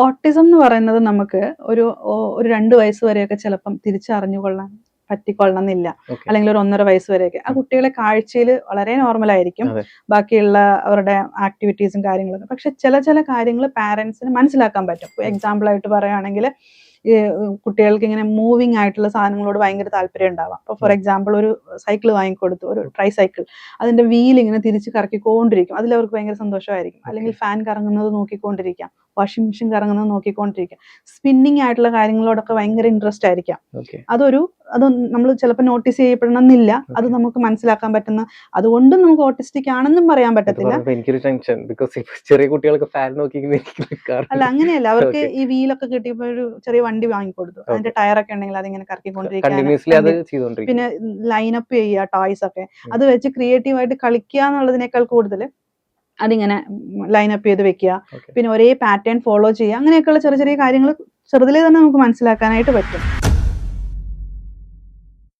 Autism എന്ന് പറയുന്നത് നമുക്ക് ഒരു 2 വയസ്സ് വരെയൊക്കെ ചിലപ്പം തിരിച്ചറിഞ്ഞുകൊള്ളാൻ പറ്റിക്കൊള്ളണമെന്നില്ല. Okay. അല്ലെങ്കിൽ ഒരു 1.5 വയസ്സ് വരെയൊക്കെ ആ കുട്ടികളെ കാഴ്ചയിൽ വളരെ നോർമൽ ആയിരിക്കും അതെ. ബാക്കിയുള്ള അവരുടെ ആക്ടിവിറ്റീസും കാര്യങ്ങളൊക്കെ. പക്ഷെ ചില കാര്യങ്ങൾ പാരന്റ്സിന് മനസ്സിലാക്കാൻ പറ്റും. എക്സാമ്പിൾ ആയിട്ട് പറയുകയാണെങ്കിൽ ഈ കുട്ടികൾക്ക് ഇങ്ങനെ മൂവിങ് ആയിട്ടുള്ള സാധനങ്ങളോട് ഭയങ്കര താല്പര്യം ഉണ്ടാവാം. അപ്പോൾ ഫോർ എക്സാമ്പിൾ ഒരു സൈക്കിൾ വാങ്ങിക്കൊടുത്തു, ഒരു ട്രൈ സൈക്കിൾ, അതിന്റെ വീൽ ഇങ്ങനെ തിരിച്ച് കറക്കിക്കൊണ്ടിരിക്കും, അതിൽ അവർക്ക് ഭയങ്കര സന്തോഷമായിരിക്കും. അല്ലെങ്കിൽ ഫാൻ കറങ്ങുന്നത് നോക്കിക്കൊണ്ടിരിക്കാം, വാഷിംഗ് മെഷീൻ കറങ്ങുന്നത് നോക്കിക്കൊണ്ടിരിക്കാം. സ്പിന്നിങ് ആയിട്ടുള്ള കാര്യങ്ങളോടൊക്കെ ഭയങ്കര ഇൻട്രസ്റ്റ് ആയിരിക്കാം. Okay. അത് നമ്മൾ ചിലപ്പോൾ നോട്ടീസ് ചെയ്യപ്പെടണമെന്നില്ല. അത് നമുക്ക് മനസ്സിലാക്കാൻ പറ്റുന്ന, അതുകൊണ്ട് നമുക്ക് ഓട്ടിസ്റ്റിക് ആണെന്നും പറയാൻ ഇത് പറ്റത്തില്ല. പറഞ്ഞപ്പോ എനിക്കൊരു ടെൻഷൻ, ബിക്കോസ് ചെറിയ കുട്ടികൾക്ക് ഫാൻ നോക്കി അല്ല, അങ്ങനെയല്ല. അവർക്ക് ഈ വീലൊക്കെ കിട്ടിയപ്പോ ഒരു ചെറിയ വണ്ടി വാങ്ങിക്കൊടുത്തു, അതിന്റെ ടയറൊക്കെ ഉണ്ടെങ്കിൽ അതിങ്ങനെ കണ്ടിന്യൂസ്ലി അത് കറക്കിക്കൊണ്ടിരിക്കാൻ. ചെയ്തോണ്ടിരിക്കും. പിന്നെ ലൈനപ്പ് ചെയ്യുക ടോയ്സ് ഒക്കെ, അത് വെച്ച് ക്രിയേറ്റീവ് ആയിട്ട് കളിക്കുക എന്നുള്ളതിനേക്കാൾ കൂടുതൽ അതിങ്ങനെ ലൈനപ്പ് ചെയ്ത് വെക്കുക, Okay. പിന്നെ ഒരേ പാറ്റേൺ ഫോളോ ചെയ്യുക, അങ്ങനെയൊക്കെയുള്ള ചെറിയ ചെറിയ കാര്യങ്ങൾ ചെറുതിലേ തന്നെ നമുക്ക് മനസ്സിലാക്കാനായിട്ട് പറ്റും.